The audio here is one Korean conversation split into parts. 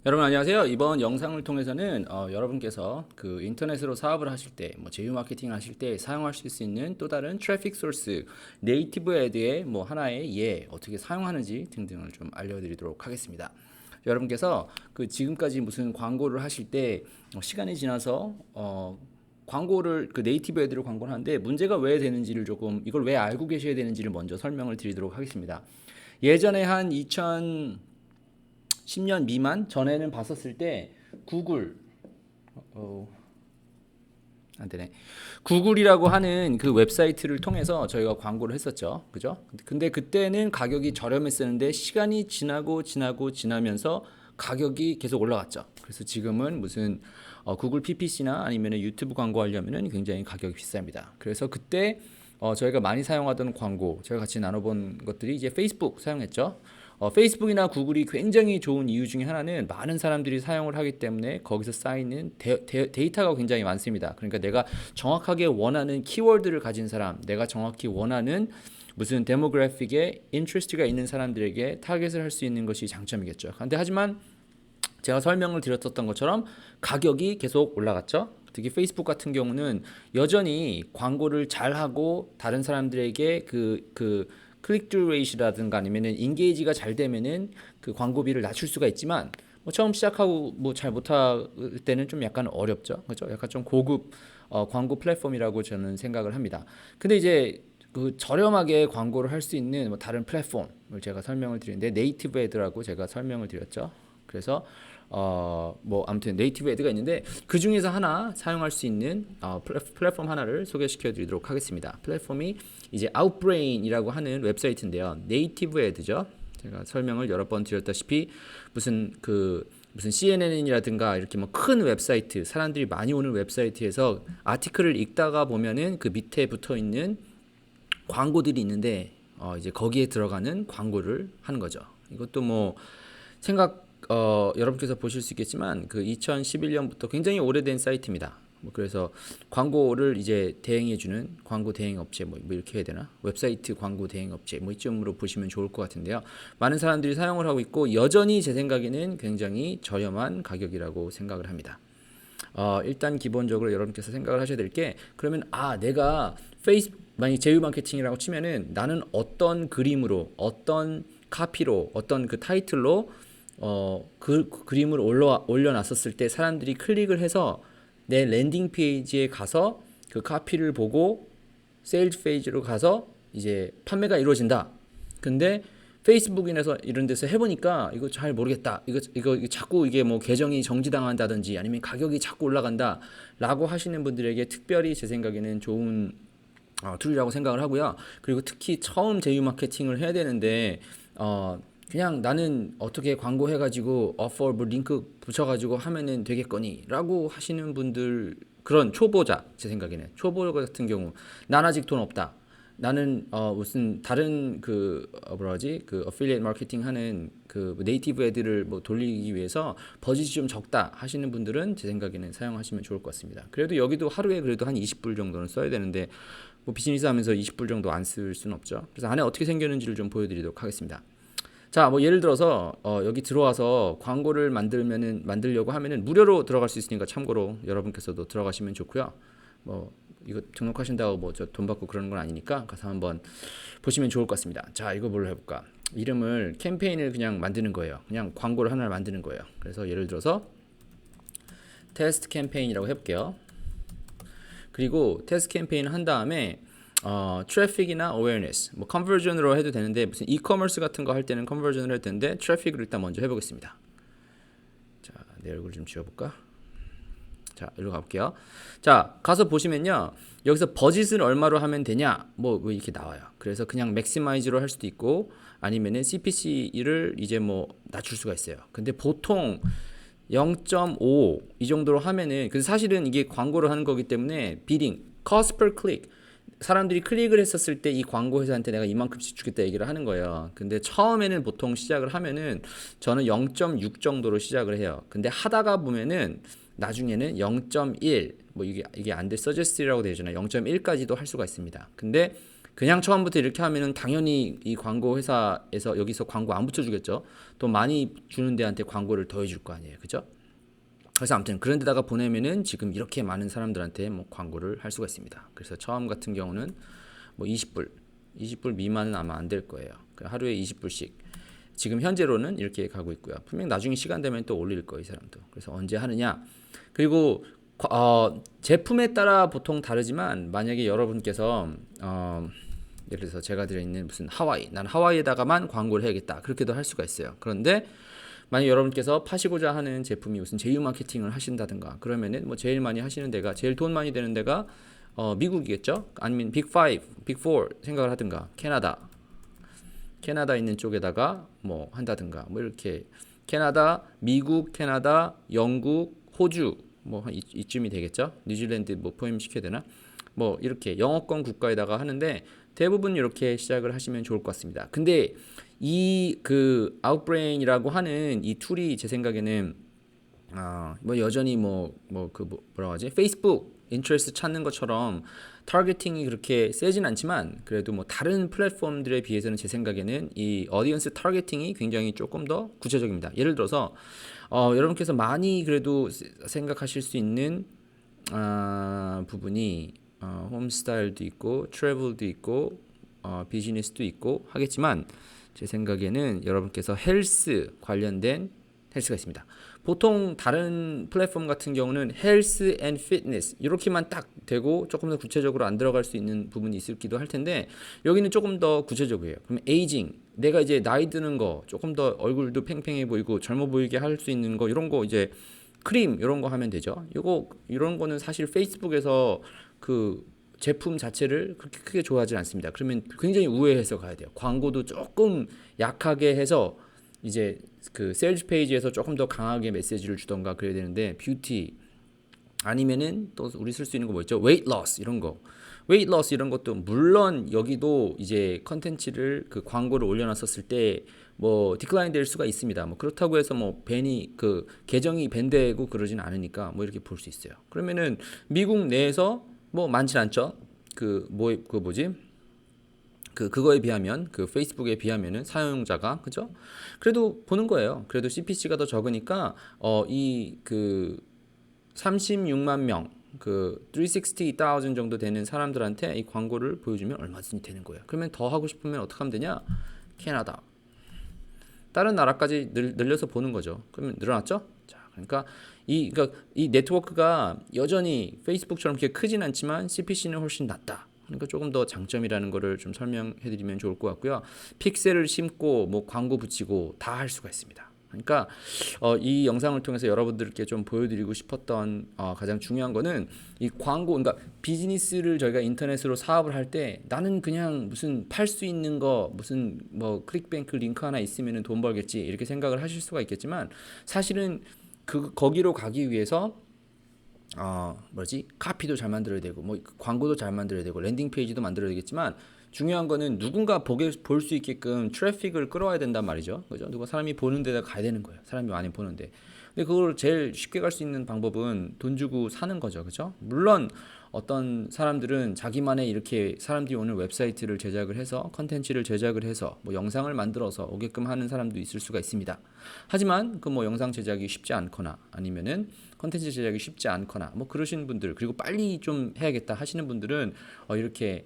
여러분 안녕하세요. 이번 영상을 통해서는 여러분께서 그 인터넷으로 사업을 하실 때, 뭐 제휴 마케팅을 하실 때 사용하실 수 있는 또 다른 트래픽 소스, 네이티브 애드의 뭐 하나의 어떻게 사용하는지 등등을 좀 알려드리도록 하겠습니다. 여러분께서 그 지금까지 무슨 광고를 하실 때 시간이 지나서 광고를 그 네이티브 애드로 광고를 하는데 문제가 왜 되는지를 조금 이걸 왜 알고 계셔야 되는지를 먼저 설명을 드리도록 하겠습니다. 예전에 한 10년 미만 전에는 봤었을 때 구글 어, 안 되네. 구글이라고 하는 그 웹사이트를 통해서 저희가 광고를 했었죠. 그죠? 근데 그때는 가격이 저렴했었는데 시간이 지나면서 가격이 계속 올라갔죠. 그래서 지금은 무슨 구글 PPC나 아니면 유튜브 광고 하려면은 굉장히 가격이 비쌉니다. 그래서 그때 저희가 많이 사용하던 광고, 저희가 같이 나눠본 것들이 이제 페이스북 사용했죠. 페이스북이나 구글이 굉장히 좋은 이유 중에 하나는 많은 사람들이 사용을 하기 때문에 거기서 쌓이는 데이터가 굉장히 많습니다. 그러니까 내가 정확하게 원하는 키워드를 가진 사람, 내가 정확히 원하는 무슨 데모그래픽에 인트레스트가 있는 사람들에게 타겟을 할 수 있는 것이 장점이겠죠. 근데 하지만 제가 설명을 드렸었던 것처럼 가격이 계속 올라갔죠. 특히 페이스북 같은 경우는 여전히 광고를 잘하고 다른 사람들에게 그 클릭 주 레이시라든가 아니면은 인게이지가 잘 되면은 그 광고비를 낮출 수가 있지만 뭐 처음 시작하고 뭐 잘 못할 때는 좀 약간 어렵죠. 그렇죠? 약간 좀 고급 광고 플랫폼이라고 저는 생각을 합니다. 근데 이제 그 저렴하게 광고를 할 수 있는 뭐 다른 플랫폼을 제가 설명을 드리는데 네이티브 애드라고 제가 설명을 드렸죠. 그래서 뭐 아무튼 네이티브 애드가 있는데 그 중에서 하나 사용할 수 있는 플랫폼 하나를 소개시켜 드리도록 하겠습니다. 플랫폼이 이제 Outbrain이라고 하는 웹사이트인데요. 네이티브 애드죠. 제가 설명을 여러 번 드렸다시피 무슨 CNN이라든가 이렇게 뭐 큰 웹사이트, 사람들이 많이 오는 웹사이트에서 아티클을 읽다가 보면은 그 밑에 붙어 있는 광고들이 있는데 이제 거기에 들어가는 광고를 하는 거죠. 이것도 뭐 여러분께서 보실 수 있겠지만 그 2011년부터 굉장히 오래된 사이트입니다. 뭐 그래서 광고를 이제 대행해주는 광고 대행 업체 뭐 이렇게 해야 되나? 웹사이트 광고 대행 업체 뭐 이쯤으로 보시면 좋을 것 같은데요. 많은 사람들이 사용을 하고 있고 여전히 제 생각에는 굉장히 저렴한 가격이라고 생각을 합니다. 일단 기본적으로 여러분께서 생각을 하셔야 될 게 그러면 내가 만약 제휴 마케팅이라고 치면은 나는 어떤 그림으로 어떤 카피로 어떤 그 타이틀로 그 그림을 올려놨었을 때 사람들이 클릭을 해서 내 랜딩 페이지에 가서 그 카피를 보고 세일즈 페이지로 가서 이제 판매가 이루어진다. 근데 페이스북이나 이런 데서 해보니까 이거 잘 모르겠다. 이거 자꾸 이게 뭐 계정이 정지당한다든지 아니면 가격이 자꾸 올라간다라고 하시는 분들에게 특별히 제 생각에는 좋은 툴이라고 생각을 하고요. 그리고 특히 처음 제휴 마케팅을 해야 되는데 그냥 나는 어떻게 광고해가지고 어퍼 뭐 링크 붙여가지고 하면은 되겠거니라고 하시는 분들 그런 초보자 제 생각에는 초보 같은 경우 난 아직 돈 없다. 나는 무슨 다른 뭐라 하지 그 어필리에이트 마케팅 하는 그 네이티브 애들을 뭐 돌리기 위해서 버짓이 좀 적다 하시는 분들은 제 생각에는 사용하시면 좋을 것 같습니다. 그래도 여기도 하루에 그래도 한 20불 정도는 써야 되는데 뭐 비즈니스 하면서 20불 정도 안 쓸 수는 없죠. 그래서 안에 어떻게 생겼는지를 좀 보여드리도록 하겠습니다. 자, 뭐 예를 들어서 여기 들어와서 광고를 만들려고 하면은 무료로 들어갈 수 있으니까 참고로 여러분께서도 들어가시면 좋고요. 뭐 이거 등록하신다고 뭐 저 돈 받고 그러는 건 아니니까 가서 한번 보시면 좋을 것 같습니다. 자, 이거 뭘로 해볼까? 이름을 캠페인을 그냥 만드는 거예요. 그냥 광고를 하나를 만드는 거예요. 그래서 예를 들어서 테스트 캠페인이라고 해볼게요. 그리고 테스트 캠페인을 한 다음에 트래픽이나 awareness, 뭐 컨버전으로 해도 되는데 무슨 이커머스 같은 거 할 때는 컨버전을 해도 되는데 트래픽을 일단 먼저 해보겠습니다. 자, 내 얼굴 좀 지워볼까? 자, 일로 가볼게요. 자, 가서 보시면요. 여기서 버짓을 얼마로 하면 되냐? 뭐 이렇게 나와요. 그래서 그냥 맥시마이즈로 할 수도 있고 아니면은 CPC를 이제 뭐 낮출 수가 있어요. 근데 보통 0.5 이 정도로 하면은 그 사실은 이게 광고를 하는 거기 때문에 비딩, cost per click 사람들이 클릭을 했었을 때 이 광고 회사한테 내가 이만큼씩 주겠다 얘기를 하는 거예요. 근데 처음에는 보통 시작을 하면은 저는 0.6 정도로 시작을 해요. 근데 하다가 보면은 나중에는 0.1 뭐 이게 안돼 서제스트라고 되잖아요. 0.1까지도 할 수가 있습니다. 근데 그냥 처음부터 이렇게 하면은 당연히 이 광고 회사에서 여기서 광고 안 붙여주겠죠. 또 많이 주는 데한테 광고를 더 해줄 거 아니에요, 그죠? 그래서 아무튼 그런 데다가 보내면은 지금 이렇게 많은 사람들한테 뭐 광고를 할 수가 있습니다. 그래서 처음 같은 경우는 뭐 20불 미만은 아마 안 될 거예요. 하루에 20불씩. 지금 현재로는 이렇게 가고 있고요. 분명 나중에 시간 되면 또 올릴 거예요, 이 사람도. 그래서 언제 하느냐. 그리고 제품에 따라 보통 다르지만 만약에 여러분께서 예를 들어서 제가 드려있는 무슨 난 하와이에다가만 광고를 해야겠다. 그렇게도 할 수가 있어요. 그런데 만약 여러분께서 파시고자 하는 제품이 무슨 제휴 마케팅을 하신다든가 그러면은 뭐 제일 많이 하시는 데가 제일 돈 많이 되는 데가 미국이겠죠? 아니면 빅5, 빅4 생각을 하든가 캐나다 있는 쪽에다가 뭐 한다든가 뭐 이렇게 미국, 캐나다, 영국, 호주 뭐 한 이쯤이 되겠죠? 뉴질랜드 뭐 포함시켜야 되나? 뭐 이렇게 영어권 국가에다가 하는데 대부분 이렇게 시작을 하시면 좋을 것 같습니다. 근데 이 그 아웃브레인이라고 하는 이 툴이 제 생각에는 뭐 여전히 뭐라고 하지? 페이스북 인트레스트 찾는 것처럼 타겟팅이 그렇게 세진 않지만 그래도 뭐 다른 플랫폼들에 비해서는 제 생각에는 이 어디언스 타겟팅이 굉장히 조금 더 구체적입니다. 예를 들어서 여러분께서 많이 그래도 생각하실 수 있는 부분이 홈스타일도 있고 트래블도 있고 비즈니스도 있고 하겠지만 제 생각에는 여러분께서 헬스 관련된 헬스가 있습니다. 보통 다른 플랫폼 같은 경우는 헬스 앤 피트니스 이렇게만 딱 되고 조금 더 구체적으로 안 들어갈 수 있는 부분이 있기도 할 텐데 여기는 조금 더 구체적이에요. 그러면 에이징, 내가 이제 나이 드는 거 조금 더 얼굴도 팽팽해 보이고 젊어 보이게 할 수 있는 거 이런 거 이제 크림 이런 거 하면 되죠. 이런 거는 사실 페이스북에서 그 제품 자체를 그렇게 크게 좋아하지 않습니다. 그러면 굉장히 우회해서 가야 돼요. 광고도 조금 약하게 해서 이제 그 세일즈 페이지에서 조금 더 강하게 메시지를 주던가 그래야 되는데 뷰티 아니면은 또 우리 쓸 수 있는 거 뭐 있죠? 웨이트 로스 이런 거. 웨이트 로스 이런 것도 물론 여기도 이제 컨텐츠를 그 광고를 올려놨었을 때 뭐 디클라인 될 수가 있습니다. 뭐 그렇다고 해서 뭐 밴이 그 계정이 밴되고 그러진 않으니까 뭐 이렇게 볼 수 있어요. 그러면은 미국 내에서 뭐 많진 않죠. 그거에 비하면 그 페이스북에 비하면은 사용자가 그죠? 그래도 보는 거예요. 그래도 CPC가 더 적으니까 이 그 36만 명 그 360,000 정도 되는 사람들한테 이 광고를 보여주면 얼마든지 되는 거예요. 그러면 더 하고 싶으면 어떻게 하면 되냐? 캐나다 다른 나라까지 늘려서 보는 거죠. 그러면 늘어났죠? 자, 그러니까 이 네트워크가 여전히 페이스북처럼 그렇게 크진 않지만 CPC는 훨씬 낮다. 그러니까 조금 더 장점이라는 거를 좀 설명해드리면 좋을 것 같고요. 픽셀을 심고 뭐 광고 붙이고 다 할 수가 있습니다. 그러니까 이 영상을 통해서 여러분들께 좀 보여드리고 싶었던 가장 중요한 거는 이 광고, 그러니까 비즈니스를 저희가 인터넷으로 사업을 할 때 나는 그냥 무슨 팔 수 있는 거 무슨 뭐 클릭뱅크 링크 하나 있으면 돈 벌겠지 이렇게 생각을 하실 수가 있겠지만 사실은 거기로 가기 위해서 카피도 잘 만들어야 되고 뭐 광고도 잘 만들어야 되고 랜딩 페이지도 만들어야 되겠지만 중요한 거는 누군가 볼 수 있게끔 트래픽을 끌어와야 된단 말이죠. 그죠? 누가 사람이 보는 데다 가야 되는 거예요. 사람이 많이 보는데. 근데 그걸 제일 쉽게 갈 수 있는 방법은 돈 주고 사는 거죠. 그죠? 물론 어떤 사람들은 자기만의 이렇게 사람들이 오늘 웹사이트를 제작을 해서 컨텐츠를 제작을 해서 뭐 영상을 만들어서 오게끔 하는 사람도 있을 수가 있습니다. 하지만 그 뭐 영상 제작이 쉽지 않거나 아니면은 컨텐츠 제작이 쉽지 않거나 뭐 그러신 분들 그리고 빨리 좀 해야겠다 하시는 분들은 이렇게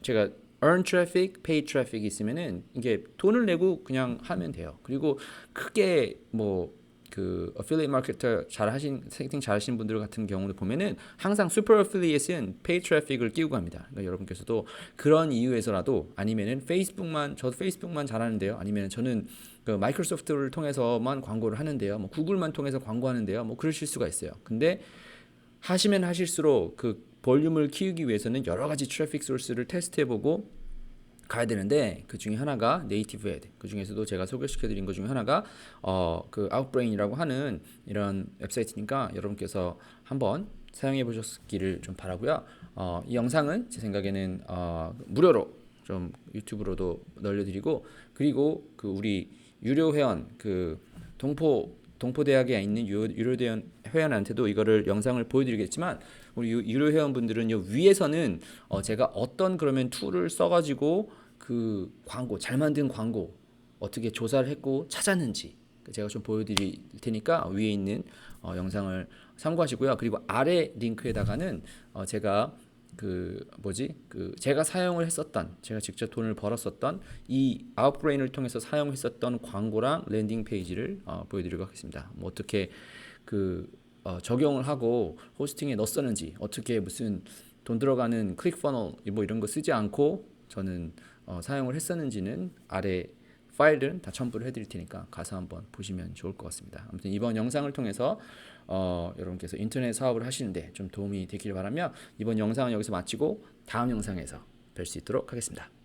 제가 earn traffic, pay traffic이 있으면은 이게 돈을 내고 그냥 하면 돼요. 그리고 크게 affiliate 마케터 세팅 잘하신 분들 같은 경우를 보면은 항상 super affiliate은 pay traffic을 끼우고 합니다. 그러니까 여러분께서도 그런 이유에서라도 아니면은 저도 페이스북만 잘하는데요. 아니면 저는 그 마이크로소프트를 통해서만 광고를 하는데요. 뭐 구글만 통해서 광고하는데요. 뭐 그러실 수가 있어요. 근데 하시면 하실수록 그 볼륨을 키우기 위해서는 여러 가지 트래픽 소스를 테스트해보고 가야 되는데 그 중에 하나가 네이티브 애드. 그 중에서도 제가 소개시켜드린 것 중에 하나가 그 아웃브레인이라고 하는 이런 웹사이트니까 여러분께서 한번 사용해 보셨기를 좀 바라고요. 이 영상은 제 생각에는 무료로 좀 유튜브로도 널려드리고 그리고 그 우리 유료 회원 그 동포대학에 있는 유료 회원한테도 이거를 영상을 보여드리겠지만 우리 유료 회원분들은 요 위에서는 제가 어떤 그러면 툴을 써가지고 그 광고 잘 만든 광고 어떻게 조사를 했고 찾았는지 제가 좀 보여드릴 테니까 위에 있는 영상을 참고하시고요. 그리고 아래 링크에다가는 제가 제가 사용을 했었던 제가 직접 돈을 벌었었던 이 아웃브레인을 통해서 사용했었던 광고랑 랜딩 페이지를 보여드리도록 하겠습니다. 뭐 어떻게 적용을 하고 호스팅에 넣었었는지 어떻게 무슨 돈 들어가는 클릭 퍼널 뭐 이런 거 쓰지 않고 저는 사용을 했었는지는 아래 파일은 다 첨부를 해드릴 테니까 가서 한번 보시면 좋을 것 같습니다. 아무튼 이번 영상을 통해서 여러분께서 인터넷 사업을 하시는데 좀 도움이 되길 바라며 이번 영상은 여기서 마치고 다음 영상에서 뵐 수 있도록 하겠습니다.